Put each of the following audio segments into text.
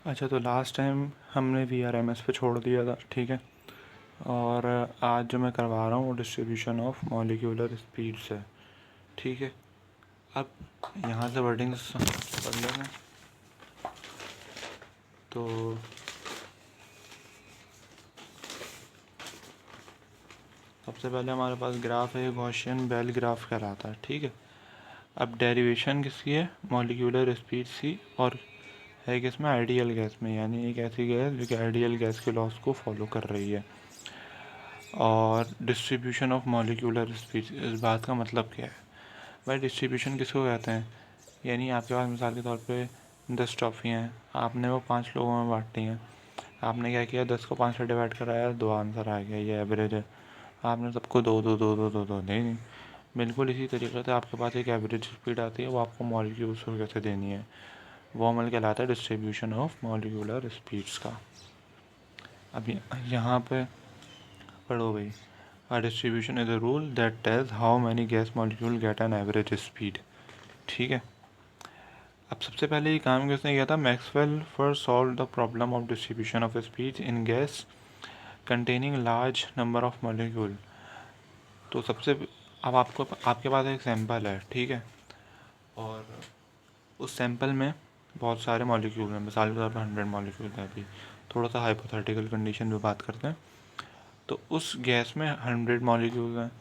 अच्छा, तो last time हमने VRMS पे छोड़ दिया था, ठीक है। और आज जो मैं करवा रहा हूँ वो डिस्ट्रीब्यूशन ऑफ मॉलिक्यूलर स्पीड्स है, ठीक है। अब यहाँ से वर्डिंग्स पढ़ लेना। तो सबसे पहले हमारे पास ग्राफ है, गॉसियन बेल ग्राफ कहलाता है, ठीक है। अब डेरिवेशन किसकी है? मॉलिक्यूलर स्पीड्स की, और है किसमें? आइडियल गैस में, यानी एक ऐसी गैस जो कि आइडियल गैस के लॉस को फॉलो कर रही है। और डिस्ट्रीब्यूशन ऑफ मॉलिक्यूलर स्पीड्स, इस बात का मतलब क्या है भाई? डिस्ट्रीब्यूशन किसको कहते हैं? यानी आपके पास मिसाल के तौर पे 10 टॉफ़ियाँ हैं, आपने वो 5 लोगों में बांटी हैं। आपने क्या किया, 10 को 5 से डिवाइड कराया, 2 आंसर आ गया, ये एवरेज है। आपने सबको दो दो दो दो दो दो दे दी। बिल्कुल इसी तरीके से आपके पास एक एवरेज स्पीड आती है, वो आपको मॉलिक्यूल्स को कैसे देनी है, वो अमल कहलाता है डिस्ट्रीब्यूशन ऑफ मॉलिक्यूलर स्पीड्स का। अब यहाँ पे पढ़ो भाई, a distribution is a rule that tells how many gas molecule get an average speed, ठीक है। अब सबसे पहले ये काम किसने किया था? Maxwell first solve the problem of distribution of speed in gas containing large number of molecule. तो सबसे अब आपके पास एक सैंपल है, ठीक है, और उस सैंपल में बहुत सारे मॉलिक्यूल हैं, मिसाल के तौर पर 100 मॉलिक्यूल है। अभी थोड़ा सा हाइपोथेटिकल कंडीशन में बात करते हैं। तो उस गैस में 100 मॉलिक्यूल हैं।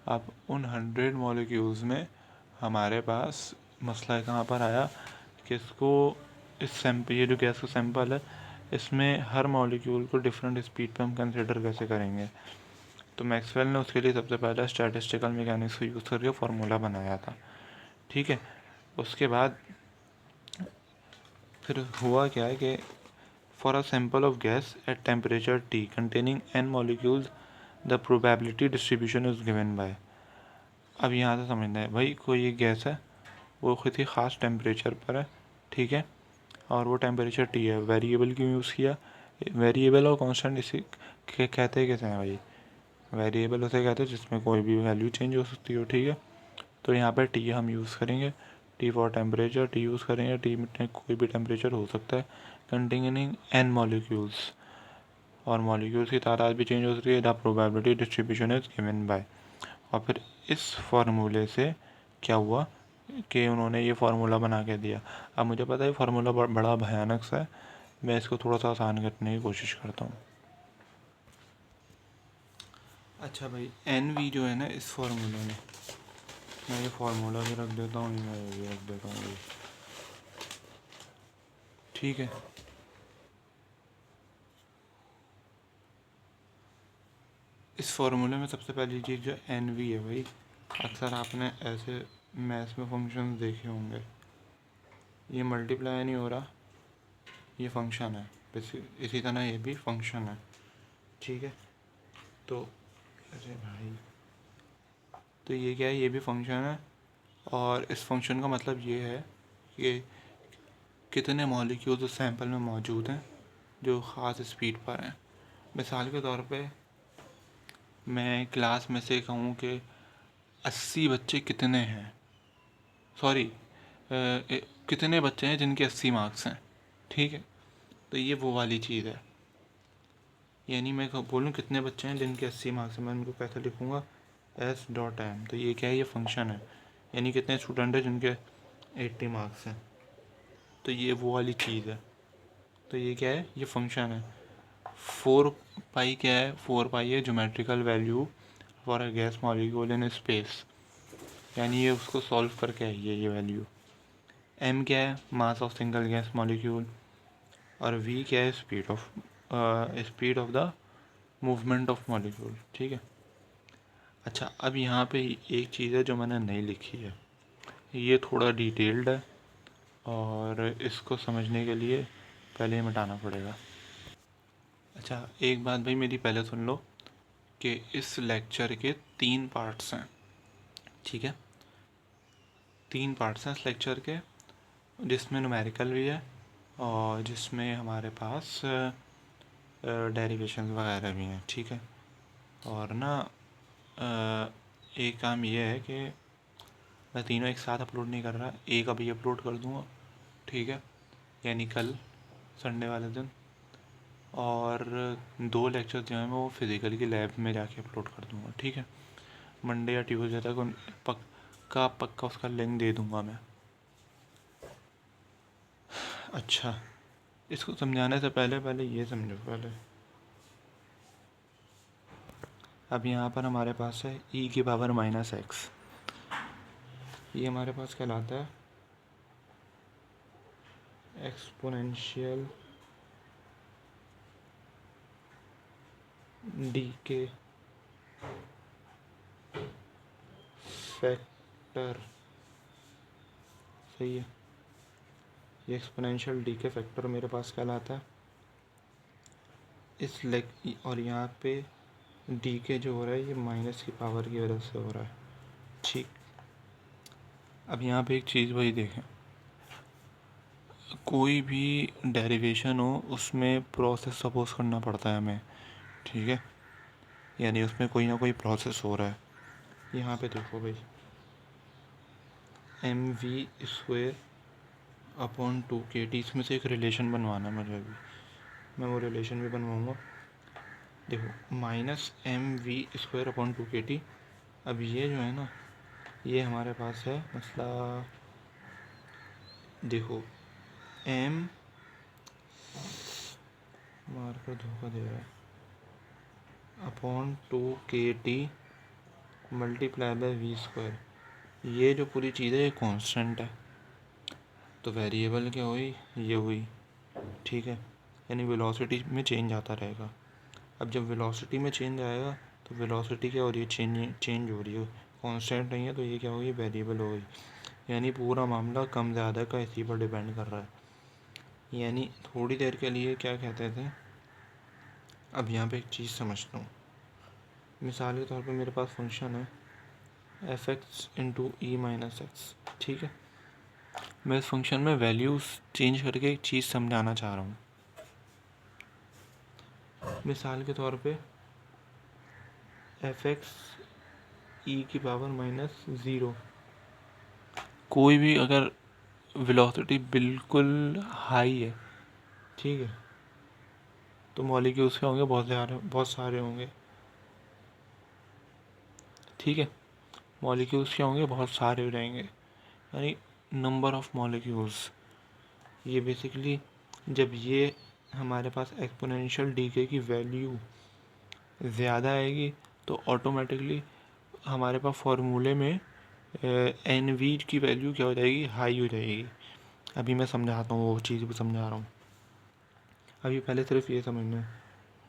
अब उन 100 मॉलिक्यूल्स में हमारे पास मसला कहाँ पर आया कि इसको इस सैंपल, ये जो गैस का सैंपल है, इसमें हर मॉलिक्यूल को डिफरेंट स्पीड पे हम कंसिडर कैसे करेंगे। तो मैक्सवेल ने उसके लिए सबसे पहले स्टैटिस्टिकल मैकेनिक्स को यूज़ करके फार्मूला बनाया था, ठीक है। उसके बाद फिर हुआ क्या है कि for a sample of gas at temperature T containing n molecules the probability distribution is given by. अब यहाँ से समझना है भाई, कोई एक गैस है, वो किसी ख़ास टेम्परेचर पर है, ठीक है, और वो टेम्परेचर T है। वेरिएबल क्यों यूज़ किया? वेरिएबल और कांस्टेंट इसी कहते कैसे हैं भाई? वेरिएबल उसे कहते हैं जिसमें कोई भी वैल्यू चेंज हो सकती हो, ठीक है। तो यहाँ पर T हम यूज़ करेंगे, T for temperature, T use करेंगे। T में कोई भी टेम्परेचर हो सकता है, कंटेनिंग n मॉलिक्यूल्स, और मॉलिक्यूल्स की तादाद भी चेंज हो सकती है। The probability distribution is given by. और फिर इस फार्मूले से क्या हुआ कि उन्होंने ये फार्मूला बना के दिया। अब मुझे पता है फार्मूला बड़ा भयानक सा है, मैं इसको थोड़ा सा आसान करने की कोशिश करता हूँ। अच्छा भाई, एन वी जो है ना, इस फार्मूले में मैं ये फार्मूला भी रख देता हूँ, मैं ये भी रख देता हूँ, ठीक है। इस फार्मूले में सबसे पहली चीज़ जो एन वी है भाई, अक्सर आपने ऐसे मैथ्स में फंक्शंस देखे होंगे। ये मल्टीप्लाई नहीं हो रहा, ये फंक्शन है, इसी तरह ये भी फंक्शन है, ठीक है। तो अरे भाई, तो ये क्या है? ये भी फंक्शन है, और इस फंक्शन का मतलब ये है कि कितने मॉलिक्यूल्स उस सैंपल में मौजूद हैं जो ख़ास स्पीड पर हैं। मिसाल के तौर पे मैं क्लास में से कहूँ कि 80 बच्चे कितने हैं, सॉरी, कितने बच्चे हैं जिनके 80 मार्क्स हैं, ठीक है। तो ये वो वाली चीज़ है, यानी मैं बोलूँ कितने बच्चे हैं जिनके 80 मार्क्स हैं, मैं उनको कैसे लिखूँगा? S dot M. तो ये क्या है? ये फंक्शन है, यानी कितने स्टूडेंट हैं जिनके 80 मार्क्स हैं। तो ये वो वाली चीज़ है। तो ये क्या है? ये फंक्शन है। 4 पाई क्या है? 4 पाई है geometrical value for a gas molecule in space, यानी ये उसको सॉल्व करके आई है ये वैल्यू। एम क्या है? Mass of single gas molecule. और वी क्या है? Speed of the movement of molecule, ठीक है। अच्छा, अब यहाँ पे एक चीज़ है जो मैंने नहीं लिखी है, ये थोड़ा डिटेल्ड है, और इसको समझने के लिए पहले ही मिटाना पड़ेगा। अच्छा, एक बात भाई मेरी पहले सुन लो कि इस लेक्चर के 3 पार्ट्स हैं, ठीक है। 3 पार्ट्स हैं इस लेक्चर के, जिसमें न्यूमेरिकल भी है और जिसमें हमारे पास डेरिवेशन वगैरह भी हैं, ठीक है। और ना एक काम ये है कि मैं तीनों एक साथ अपलोड नहीं कर रहा, एक अभी अपलोड कर दूँगा, ठीक है, यानी कल संडे वाले दिन, और 2 लेक्चर जो हैं मैं वो फिज़िकल की लैब में जाके अपलोड कर दूँगा, ठीक है। मंडे या ट्यूसडे तक पक्का उसका लिंक दे दूँगा मैं। अच्छा, इसको समझाने से पहले ये समझो पहले। अब यहाँ पर हमारे पास है e⁻⁻x, ये हमारे पास कहलाता है एक्सपोनेंशियल डीके फैक्टर, सही है। ये एक्सपोनेंशियल डीके फैक्टर मेरे पास कहलाता है और यहाँ पे डीके जो हो रहा है ये माइनस की पावर की वजह से हो रहा है, ठीक। अब यहाँ पे एक चीज़ वही देखें, कोई भी डेरिवेशन हो उसमें प्रोसेस सपोज करना पड़ता है हमें, ठीक है। यानी उसमें कोई ना कोई प्रोसेस हो रहा है। यहाँ पे देखो भाई, mv² अपॉन 2kT, इसमें से एक रिलेशन बनवाना है मुझे। अभी मैं वो रिलेशन भी बनवाऊँगा। देखो -mv² अपॉन 2kT। अब ये जो है ना, ये हमारे पास है मसला, देखो m मार्कर धोखा दे रहा है, upon 2kT multiply by v²। ये जो पूरी चीज़ है ये कांस्टेंट है, तो वेरिएबल क्या हुई, ये हुई, ठीक है। यानी वेलोसिटी में चेंज आता रहेगा। अब जब वेलोसिटी में चेंज आएगा तो वेलोसिटी क्या हो रही है, चेंज हो रही है, कांस्टेंट नहीं है, तो ये क्या होगी, वेरिएबल हो गई। यानी पूरा मामला कम ज़्यादा का इसी पर डिपेंड कर रहा है। यानी थोड़ी देर के लिए क्या कहते थे, अब यहाँ पे एक चीज़ समझता हूँ। मिसाल के तौर पे मेरे पास फंक्शन है f(x) × e⁻x, ठीक है। मैं इस फंक्शन में वैल्यूज़ चेंज करके एक चीज़ समझाना चाह रहा हूँ। मिसाल के तौर पे f(x) e⁻⁻0, कोई भी अगर वेलोसिटी बिल्कुल हाई है, ठीक है, तो मॉलिक्यूल्स के होंगे बहुत सारे होंगे, ठीक है। मॉलिक्यूल्स के होंगे बहुत सारे हो जाएंगे, यानी नंबर ऑफ मॉलिक्यूल्स। ये बेसिकली जब ये हमारे पास एक्सपोनेंशियल डीके की वैल्यू ज़्यादा आएगी तो ऑटोमेटिकली हमारे पास फार्मूले में एन_वी की वैल्यू क्या हो जाएगी, हाई हो जाएगी। अभी मैं समझाता हूँ, वो चीज़ भी समझा रहा हूँ। अभी पहले सिर्फ ये समझना है,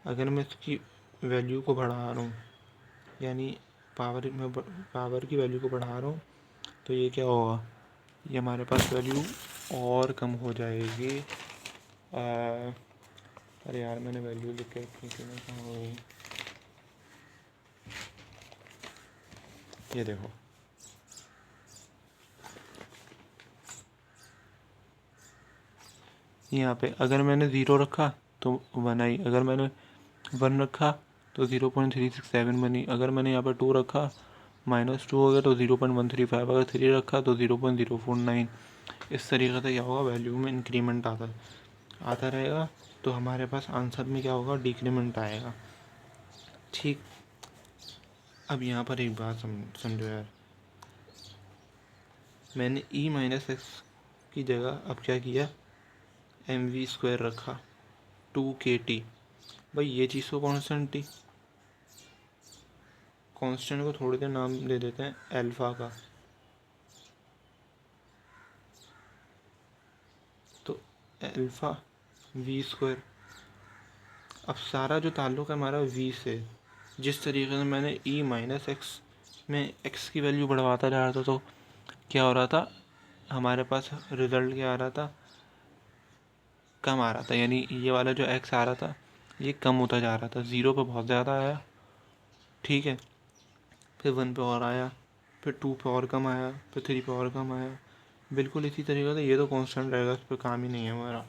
अगर मैं इसकी वैल्यू को बढ़ा रहा हूँ, यानी पावर की वैल्यू को बढ़ा रहा हूँ, तो ये क्या होगा, ये हमारे पास वैल्यू और कम हो जाएगी। अरे यार, मैंने वैल्यू लिख के रखी थी ना, कहाँ हो गई, ये देखो, यहाँ पे अगर मैंने 0 रखा तो 1 आई, अगर मैंने 1 रखा तो 0.367 बनी, अगर मैंने यहाँ पर 2 रखा -2 हो गया तो 0.135, अगर 3 रखा तो 0.049। इस तरीके से क्या होगा, वैल्यू में इंक्रीमेंट आता रहेगा, तो हमारे पास आंसर में क्या होगा, डिक्रीमेंट आएगा, ठीक। अब यहाँ पर एक बात समझो यार, मैंने e⁻x की जगह अब क्या किया, mv² रखा 2kT। भाई ये चीज़ तो कांस्टेंट थी, कांस्टेंट को थोड़ी देर नाम दे देते हैं अल्फ़ा का, तो अल्फ़ा v²। अब सारा जो ताल्लुक है हमारा v से, जिस तरीके से मैंने e⁻x में x की वैल्यू बढ़वाता जा रहा था तो क्या हो रहा था, हमारे पास रिज़ल्ट क्या आ रहा था, कम आ रहा था। यानी ये वाला जो x आ रहा था ये कम होता जा रहा था, 0 पे बहुत ज़्यादा आया, ठीक है, फिर 1 पे और आया, फिर 2 पे और कम आया, फिर 3 पे और कम आया। बिल्कुल इसी तरीके से ये तो कांस्टेंट रहेगा, इस पर काम ही नहीं है हमारा।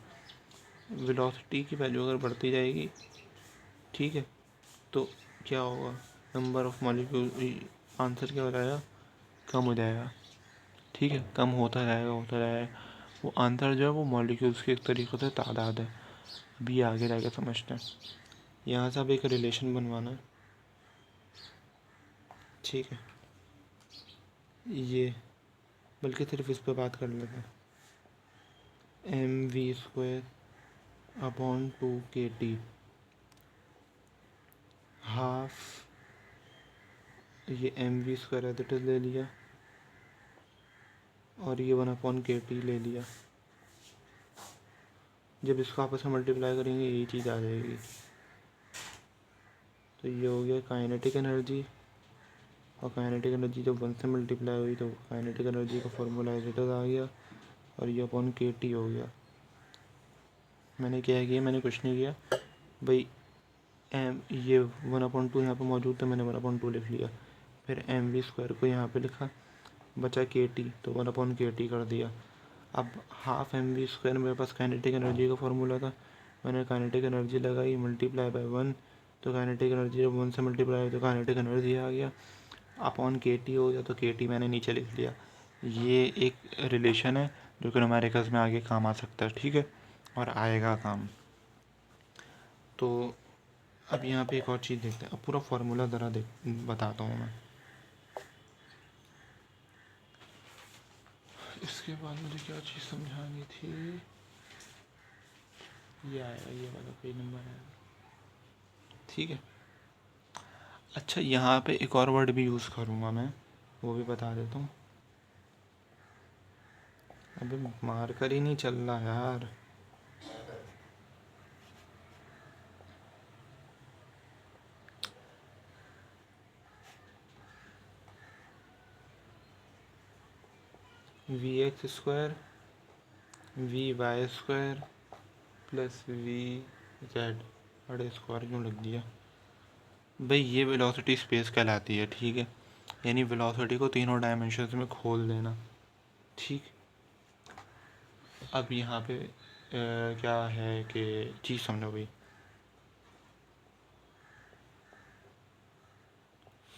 वेलोसिटी की वैल्यू अगर बढ़ती जाएगी, ठीक है, तो क्या होगा, नंबर ऑफ मॉलिक्यूल, आंसर क्या हो जाएगा, कम हो जाएगा, ठीक है, कम होता जाएगा। वो आंसर जो है वो मॉलिक्यूल्स की एक तरीके से तादाद है। अभी आगे जाके समझते हैं। यहाँ से अब एक रिलेशन बनवाना है, ठीक है। ये बल्कि सिर्फ इस पर बात कर लेते हैं। mv² अपॉन 2kT हाफ, ये mv² एज इट इज़ ले लिया और ये 1/kT ले लिया। जब इसको आपस में मल्टीप्लाई करेंगे यही चीज़ आ जाएगी। तो ये हो गया काइनेटिक एनर्जी, और काइनेटिक एनर्जी जब 1 से मल्टीप्लाई हुई तो काइनेटिक एनर्जी का फॉर्मूला एज इट इज़ आ गया, और ये अपॉन kT हो गया। मैंने क्या किया, मैंने कुछ नहीं किया भाई, ये 1/2 यहाँ पे मौजूद था, मैंने 1/2 लिख लिया। फिर mv² को यहाँ पे लिखा, बचा kT तो 1/kT कर दिया। अब हाफ mv² मेरे पास काइनेटिक एनर्जी का फॉर्मूला था, मैंने काइनेटिक एनर्जी लगाई मल्टीप्लाई बाय 1, तो काइनेटिक एनर्जी जब 1 से मल्टीप्लाई हुई तो काइनेटिक एनर्जी आ गया, अपॉन kT हो गया, तो kT मैंने नीचे लिख लिया। ये एक रिलेशन है जो कि न्यूमेरिकल्स में आगे काम आ सकता है, ठीक है, और आएगा काम। तो अब यहाँ पे एक और चीज़ देखते हैं। अब पूरा फार्मूला ज़रा बताता हूँ मैं। इसके बाद मुझे क्या चीज़ समझानी थी, ये आएगा, ये वाला पेज नंबर है, ठीक है। अच्छा, यहाँ पे एक और वर्ड भी यूज़ करूँगा मैं, वो भी बता देता हूँ। अबे मार्कर ही नहीं चल रहा यार। vx² vy² प्लस vz, अरे स्क्वायर क्यों लग दिया भाई। ये वेलोसिटी स्पेस कहलाती है, ठीक है, यानी वेलोसिटी को तीनों डायमेंशंस में खोल देना, ठीक। अब यहाँ पे क्या है कि चीज़ समझो भाई,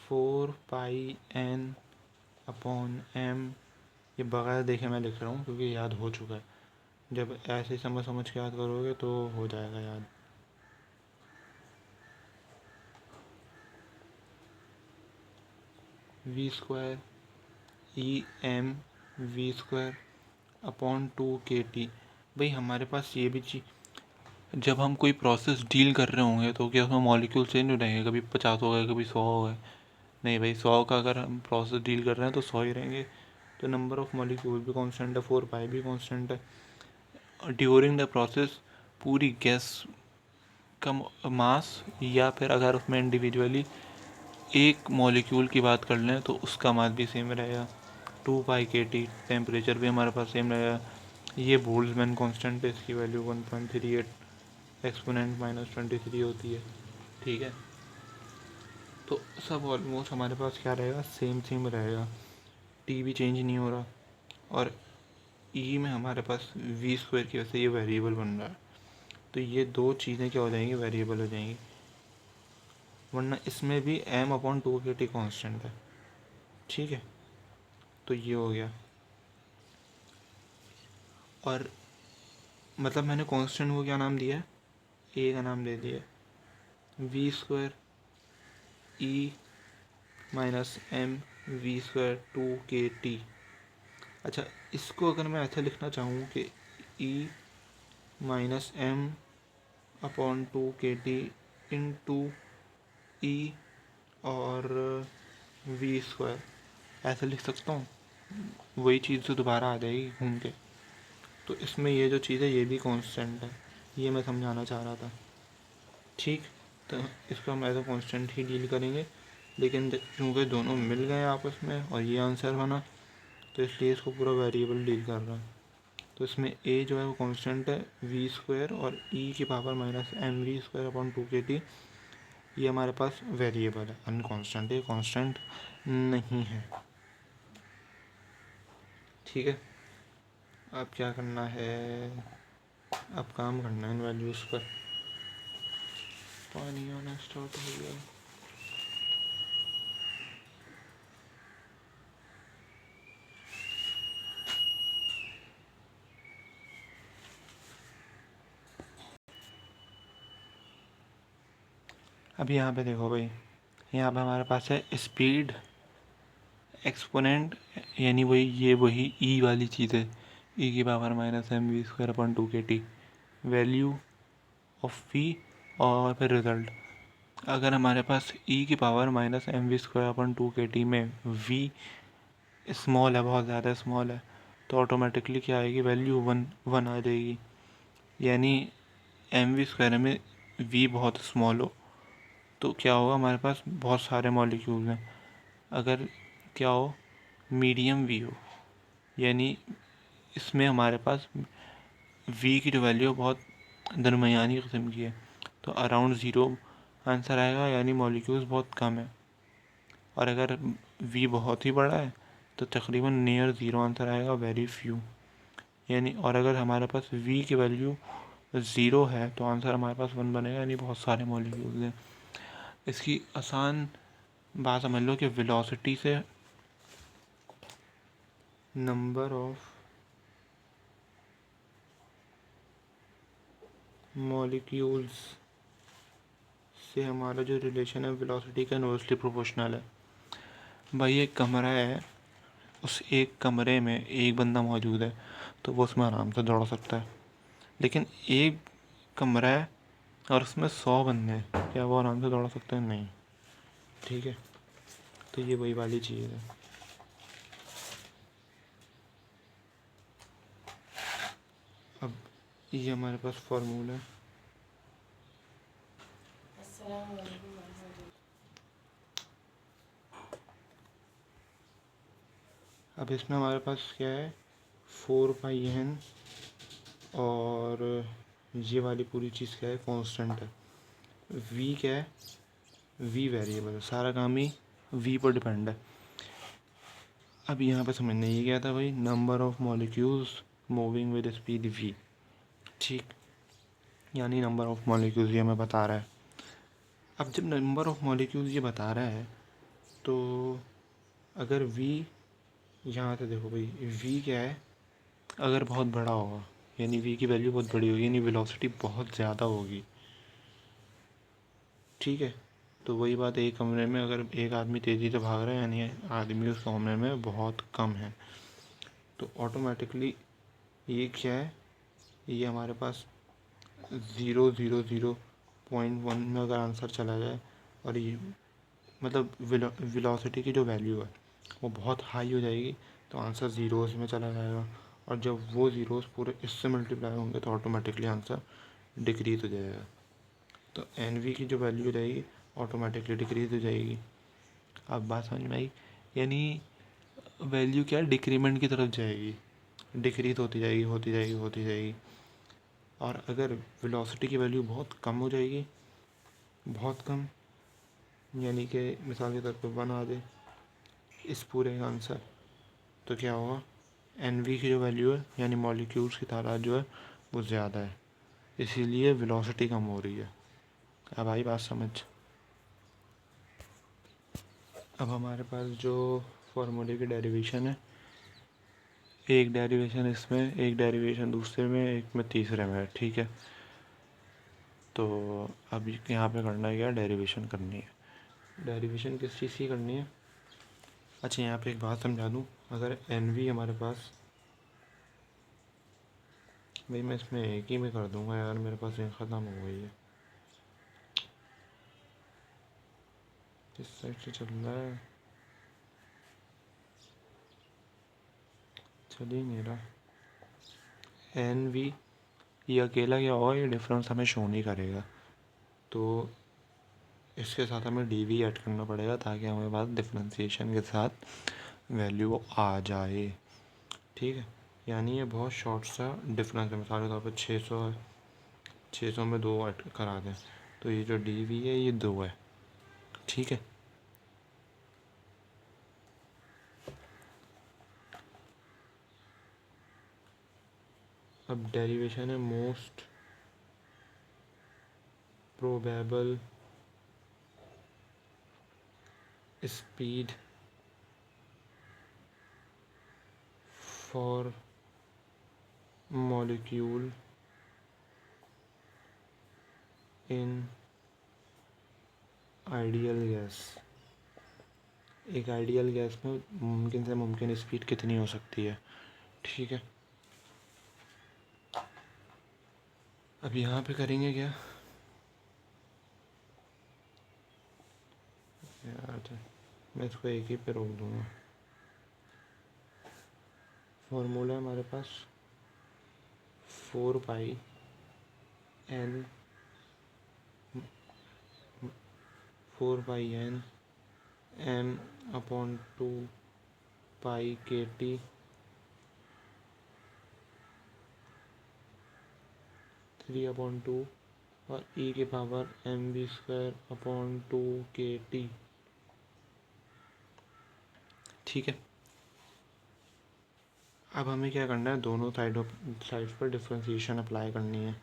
4πn/m, ये बगैर देखे मैं लिख रहा हूँ क्योंकि याद हो चुका है। जब ऐसे समझ के याद करोगे तो हो जाएगा याद। v² EmV² upon 2kT। भाई हमारे पास ये भी चीज़, जब हम कोई प्रोसेस डील कर रहे होंगे तो क्या उसमें मॉलिक्यूल चेंज हो रहेंगे, कभी 50 हो गए, कभी 100 हो गए? नहीं भाई, 100 का अगर हम प्रोसेस डील कर रहे हैं तो 100 ही रहेंगे। तो नंबर ऑफ मॉलिक्यूल भी कांस्टेंट है, 4π भी कांस्टेंट है। ड्यूरिंग द प्रोसेस पूरी गैस का मास, या फिर अगर उसमें इंडिविजुअली एक मॉलिक्यूल की बात कर लें तो उसका मास भी सेम रहेगा, 2πkT। टेम्परेचर भी हमारे पास सेम रहेगा। ये बोल्ट्जमैन कांस्टेंट है, इसकी वैल्यू 1.38 एक्सपोनेंट -23 होती है, ठीक है। तो सब ऑलमोस्ट हमारे पास क्या रहेगा, सेम रहेगा, टी भी चेंज नहीं हो रहा, और ई में हमारे पास v² की वजह से ये वेरिएबल बन रहा है। तो ये दो चीज़ें क्या हो जाएंगी, वेरिएबल हो जाएंगी, वरना इसमें भी m/2kT कांस्टेंट है, ठीक है। तो ये हो गया, और मतलब मैंने कांस्टेंट को क्या नाम दिया है, ए का नाम दे दिया, v² E -m v² 2kT। अच्छा, इसको अगर मैं ऐसे लिखना चाहूँ कि E -m/2kT इंटू E और v², ऐसे लिख सकता हूँ, वही चीज़ तो दोबारा आ जाएगी घूम के। तो इसमें ये जो चीज़ है ये भी कांस्टेंट है, ये मैं समझाना चाह रहा था, ठीक। तो इसको हम एज अ कांस्टेंट ही डील करेंगे, लेकिन चूँकि दोनों मिल गए आपस में और ये आंसर बना, तो इसलिए इसको पूरा वेरिएबल डील कर रहा है। तो इसमें a जो है वो कांस्टेंट है v², और e की पावर -mv²/2kT ये हमारे पास वेरिएबल है, अनकॉन्स्टेंट है, कांस्टेंट नहीं है, ठीक है। अब क्या करना है, अब काम करना है इन वैल्यूज़ पर। पानी आना स्टार्ट हो गया। अब यहाँ पे देखो भाई, यहाँ पे हमारे पास है स्पीड एक्सपोनेंट, यानी वही ई वाली चीज़ है, ई की power minus m v square upon 2 kT, value of v और फिर रिजल्ट। अगर हमारे पास ई की power minus m v square upon 2 kT में वी स्मॉल है, बहुत ज़्यादा स्मॉल है, तो ऑटोमेटिकली क्या आएगी, वैल्यू 1 आ जाएगी। यानी एम वी स्क्वायर में वी बहुत स्मॉल हो तो क्या होगा, हमारे पास बहुत सारे मॉलिक्यूल हैं। अगर क्या हो, मीडियम वी हो, यानी इसमें हमारे पास वी की जो वैल्यू बहुत दरमियानी किस्म की है, तो अराउंड ज़ीरो आंसर आएगा, यानी मॉलिक्यूल्स बहुत कम है। और अगर वी बहुत ही बड़ा है तो तकरीबन नियर ज़ीरो आंसर आएगा, वेरी फ्यू। यानी और अगर हमारे पास वी की वैल्यू ज़ीरो है तो आंसर हमारे पास 1 बनेगा, यानी बहुत सारे मॉलिक्यूल्स हैं। इसकी आसान बात समझ लो कि वेलोसिटी से नंबर ऑफ मॉलिक्यूल्स से हमारा जो रिलेशन है वेलोसिटी का इन्वर्सली प्रोपोर्शनल है। भाई एक कमरा है, उस एक कमरे में एक बंदा मौजूद है तो वो उसमें आराम से दौड़ सकता है, लेकिन एक कमरा है और उसमें 100 बंदे हैं, क्या वो आराम से दौड़ सकते हैं? नहीं। ठीक है, तो ये वही वाली चीज़ है। अब ये हमारे पास फॉर्मूला है। अब इसमें हमारे पास क्या है, 4πn, और ये वाली पूरी चीज़ क्या है, कांस्टेंट है। वी क्या है, वी वेरिएबल है, सारा काम ही वी पर डिपेंड है। अब यहाँ पे समझना ये क्या था भाई, number of molecules moving with speed v. ठीक, यानी नंबर ऑफ मॉलिक्यूल्स ये हमें बता रहा है। अब जब नंबर ऑफ मॉलिक्यूल्स ये बता रहा है तो अगर वी, यहाँ से देखो भाई, वी क्या है, अगर बहुत बड़ा होगा यानी वी की वैल्यू बहुत बड़ी होगी, यानी वेलोसिटी बहुत ज़्यादा होगी। ठीक है, तो वही बात, एक कमरे में अगर एक आदमी तेज़ी से भाग रहा है यानी आदमी उस कमरे में बहुत कम है, तो ऑटोमेटिकली ये क्या है, ये हमारे पास 0.1 में अगर आंसर चला जाए और ये मतलब वेलोसिटी की जो वैल्यू है वो बहुत हाई हो जाएगी तो आंसर ज़ीरोज़ में चला जाएगा, और जब वो ज़ीरोज़ पूरे इससे मल्टीप्लाई होंगे तो ऑटोमेटिकली आंसर डिक्रीज हो जाएगा। तो एन वी की जो वैल्यू रहेगी ऑटोमेटिकली डिक्रीज हो जाएगी। अब बात समझ में आई, यानी वैल्यू क्या है, डिक्रीमेंट की तरफ जाएगी, डिक्रीज होती जाएगी, होती जाएगी, होती जाएगी। और अगर वेलोसिटी की वैल्यू बहुत कम हो जाएगी, बहुत कम, यानी कि मिसाल के तौर पर 1 आ जाए इस पूरे का आंसर, तो क्या होगा, एन वी की जो वैल्यू है यानी मॉलिक्यूल्स की तादाद जो है वो ज़्यादा है, इसीलिए वेलोसिटी कम हो रही है। अब आई बात समझ। अब हमारे पास जो फार्मूले की डेरिवेशन है, एक डेरिवेशन इसमें, एक डेरिवेशन दूसरे में, एक में तीसरे में, ठीक है। तो अब यहाँ पे करना है क्या, डेरिवेशन करनी है। डेरिवेशन किस चीज़ की करनी है? अच्छा, यहाँ पे एक बात समझा दूँ, अगर एन वी हमारे पास, भाई मैं इसमें एक ही में कर दूँगा यार, मेरे पास एक ख़त्म हो गई है, किस साइड से चल रहा है, चल ही नहीं रहा। एन वी ये अकेला क्या होगा, ये डिफरेंस हमें शो नहीं करेगा, तो इसके साथ हमें डी वी ऐड करना पड़ेगा ताकि हमारे पास डिफ्रेंसीशन के साथ वैल्यू आ जाए। ठीक है, यानी ये बहुत शॉर्ट सा डिफरेंस है, मिसाल के तौर पर 600 है, 600 में 2 ऐड करा दें तो ये जो डी वी है ये 2 है। ठीक है, अब डेरिवेशन है most probable speed for molecule in ideal gas, एक आइडियल गैस में मुमकिन से मुमकिन स्पीड कितनी हो सकती है। ठीक है, अब यहाँ पे करेंगे क्या यार, तो मैं इसको एक ही पे रोक दूँगा। फॉर्मूला है हमारे पास 4 पाई एन 4 पाई एन m/2 पाई KT 3/2 और e⁻²mv²/2KT। ठीक है, अब हमें क्या करना है, दोनों साइड्स पर डिफरेंशिएशन अप्लाई करनी है।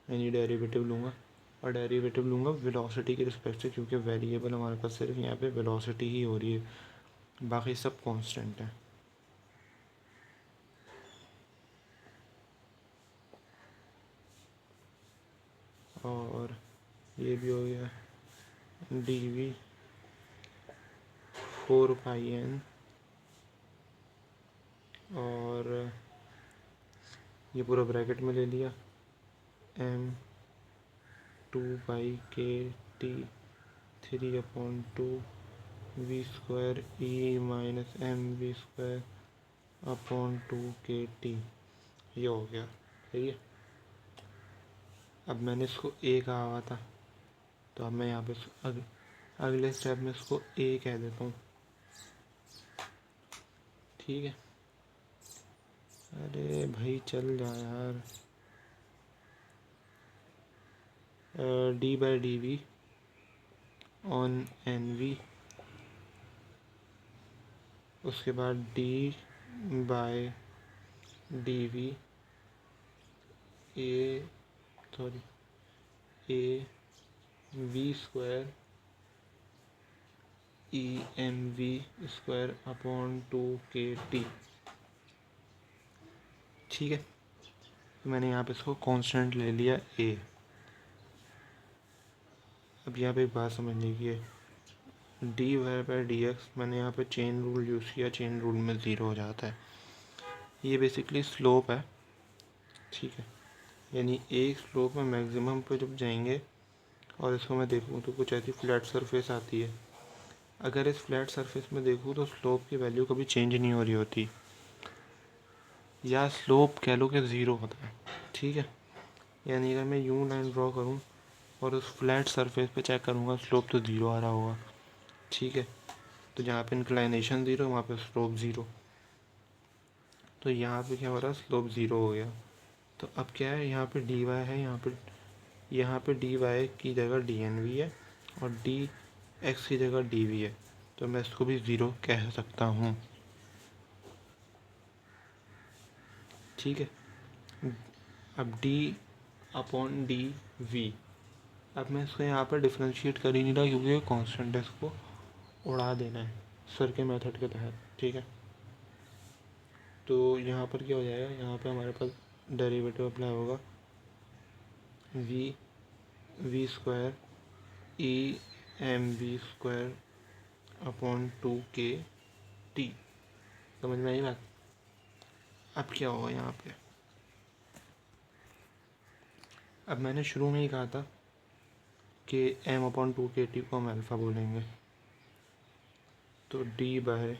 यानी डेरिवेटिव लूँगा, और डेरिवेटिव लूँगा वेलोसिटी के रिस्पेक्ट से, क्योंकि वेरिएबल हमारे पास सिर्फ यहाँ पे वेलोसिटी ही हो रही है, बाकी सब कांस्टेंट है। और ये भी हो गया dv 4 पाई n, और ये पूरा ब्रैकेट में ले लिया m/2 पाई KT 3/2 v²e−mv²/2KT। ये हो गया, सही है। अब मैंने इसको a कहा हुआ था, तो अब मैं यहाँ पे अगले स्टेप में इसको a कह देता हूँ। ठीक है, अरे भाई चल जा यार। d/dv ऑन nv, उसके बाद d/dv a v² emv²/2KT। ठीक है, तो मैंने यहाँ पे इसको कांस्टेंट ले लिया a। अब यहाँ पे एक बात समझने की है, dy/dx मैंने यहाँ पे चेन रूल यूज़ किया, चेन रूल में 0 हो जाता है। ये बेसिकली स्लोप है। ठीक है, यानी एक स्लोप में मैक्सिमम पे जब जाएंगे, और इसको मैं देखूँ तो कुछ ऐसी फ्लैट सरफेस आती है। अगर इस फ्लैट सरफेस में देखूँ तो स्लोप की वैल्यू कभी चेंज नहीं हो रही होती, या स्लोप कह लो कि 0 होता है। ठीक है, यानी अगर मैं यूं लाइन ड्रॉ करूं और उस फ्लैट सरफेस पे चेक करूंगा, स्लोप तो 0 आ रहा होगा। ठीक है, तो जहाँ पे इंक्लाइनेशन 0 वहाँ पे स्लोप 0, तो यहाँ पे क्या हो रहा है, स्लोप 0 हो गया। तो अब क्या है, यहाँ पे dy है, यहाँ पे dy की जगह dnv है, और dx की जगह dv है, तो मैं इसको भी 0 कह सकता हूँ। ठीक है, अब d/dv, अब मैं इसको यहाँ पर डिफ्रेंशिएट कर ही नहीं रहा, क्योंकि कांस्टेंट है, इसको उड़ा देना है सर के मेथड के तहत। ठीक है, तो यहाँ पर क्या हो जाएगा, यहाँ पे हमारे पास डेरिवेटिव अप्लाई होगा v² emv²/2KT। समझ में आई बात। अब क्या होगा यहाँ पे, अब मैंने शुरू में ही कहा था कि m/2KT को हम अल्फ़ा बोलेंगे, तो d/dv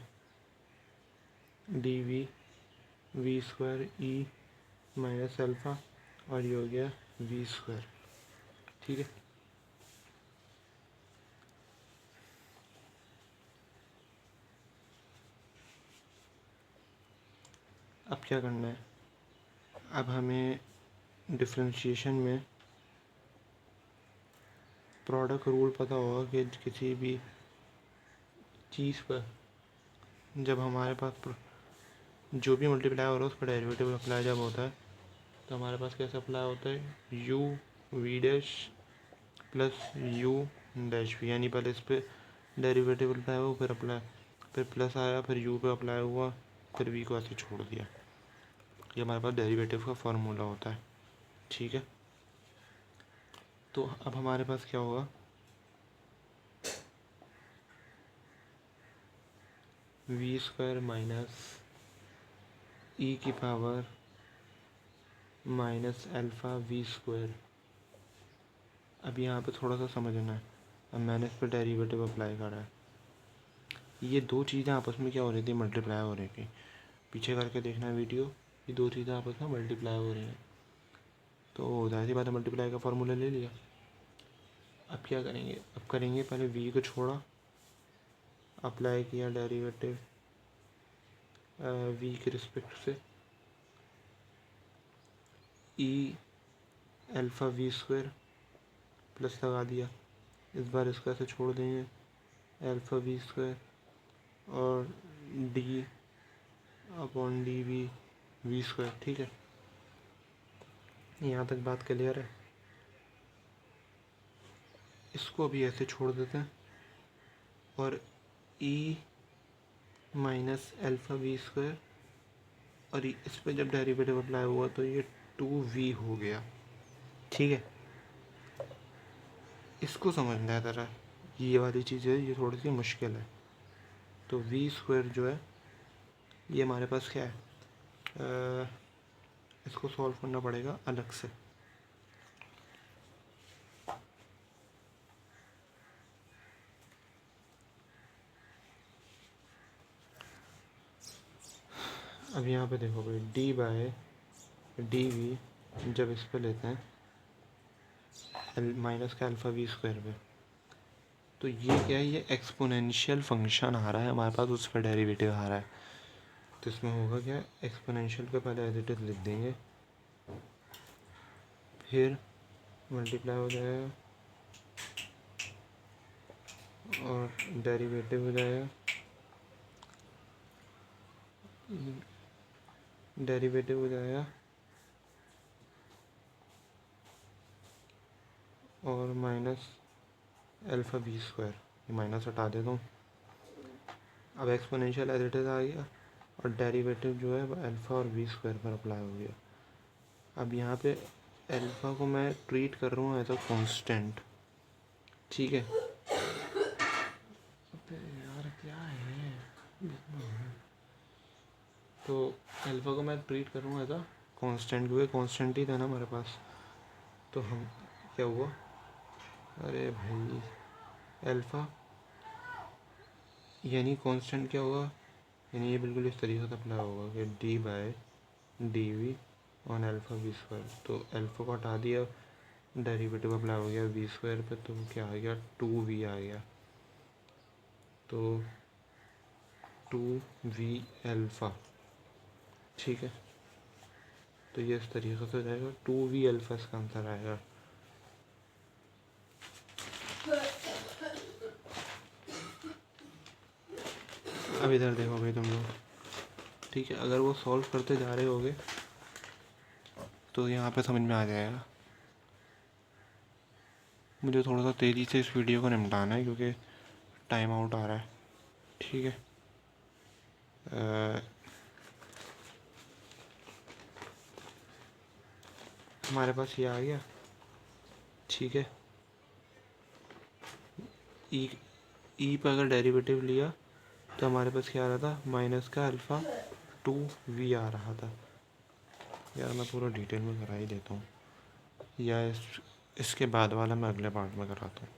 v² e−अल्फ़ा, और ये हो गया v²। ठीक है, अब क्या करना है, अब हमें डिफरेंशिएशन में प्रोडक्ट रूल पता होगा कि किसी भी चीज़ पर जब हमारे पास जो भी मल्टीप्लाई हो रहा है उस पर डेरिवेटिव अप्लाई जब होता है, तो हमारे पास कैसे अप्लाई होता है, u v' plus u dash v, यानी पहले इस पर डेरिवेटिव अप्लाई हुआ, फिर प्लस आया, फिर u पे अप्लाई हुआ, फिर v को ऐसे छोड़ दिया। ये हमारे पास डेरिवेटिव का फॉर्मूला होता है। ठीक है, तो अब हमारे पास क्या होगा, वी स्क्वायर माइनस ई की power minus alpha v square. अब यहाँ पे थोड़ा सा समझना है। अब मैंने इस पर डेरिवेटिव अप्लाई करा है। ये दो चीज़ें आपस में क्या हो रही थी, मल्टीप्लाई हो रही थी। पीछे करके देखना वीडियो, ये दो चीज़ें आपस में मल्टीप्लाई हो रही हैं। तो जाहिर सी बात है मल्टीप्लाई का फार्मूला ले लिया। अब क्या करेंगे, अब करेंगे पहले वी को छोड़ा, अप्लाई किया डेरिवेटिव वी के रिस्पेक्ट से, e alpha v square plus लगा दिया। इस बार इसको ऐसे छोड़ देंगे, अल्फ़ा वी स्क्वायर और d upon d v square. ठीक है, यहाँ तक बात क्लियर है। इसको अभी ऐसे छोड़ देते हैं और E minus alpha v square, और इस पर जब डेरिवेटिव अप्लाई हुआ तो ये 2v हो गया। ठीक है, इसको समझना है ज़रा, ये वाली चीज़ है, ये थोड़ी सी मुश्किल है। तो वी स्क्वायर जो है ये हमारे पास क्या है, इसको सॉल्व करना पड़ेगा अलग से। अब यहाँ पे देखो भाई, डी बाय डी वी जब इस पे लेते हैं माइनस का अल्फ़ा वी स्क्वायर पे, तो ये क्या है, ये एक्सपोनेंशियल फंक्शन आ रहा है हमारे पास, उस पर डेरिवेटिव आ रहा है। तो इसमें होगा क्या, एक्सपोनेंशियल पे पहले एज इट इज़ लिख देंगे, फिर मल्टीप्लाई हो जाएगा और डेरिवेटिव हो जाएगा, डेरिवेटिव हो जाएगा और माइनस अल्फ़ा वी स्क्वायर, ये माइनस हटा देता हूँ। अब एक्सपोनेंशियल एज इट इज़ आ गया और डेरिवेटिव जो है अल्फ़ा और वी स्क्वायर पर अप्लाई हो गया। अब यहाँ पे अल्फ़ा को मैं ट्रीट कर रहा हूँ एज अ कांस्टेंट। ठीक है, यार क्या है, तो अल्फ़ा को मैं ट्रीट कर रहा हूँ एज अ कांस्टेंट, क्योंकि कांस्टेंट ही था ना हमारे पास। तो हम क्या हुआ, अरे भाई अल्फ़ा यानी कांस्टेंट क्या होगा, यानी ये बिल्कुल इस तरीके से अप्लाई होगा कि d by d v on alpha v square. तो अल्फ़ा को हटा दिया, डेरिवेटिव अप्लाई हो गया वी स्क्वायर पे, तो क्या आ गया, 2v आ गया। तो 2v अल्फ़ा। ठीक है, तो ये इस तरीके से हो जाएगा, 2v अल्फ़ा इसका आंसर आएगा। अब इधर देखो भाई तुम लोग, ठीक है, अगर वो सॉल्व करते जा रहे होगे तो यहाँ पे समझ में आ जाएगा। मुझे थोड़ा सा तेज़ी से इस वीडियो को निपटाना है क्योंकि टाइम आउट आ रहा है। ठीक है, हमारे पास ये आ गया। ठीक है, ई पर अगर डेरिवेटिव लिया तो हमारे पास क्या आ रहा था, माइनस का अल्फ़ा 2v आ रहा था। यार मैं पूरा डिटेल में करा ही देता हूँ, या इसके बाद वाला मैं अगले पार्ट में कराता हूँ।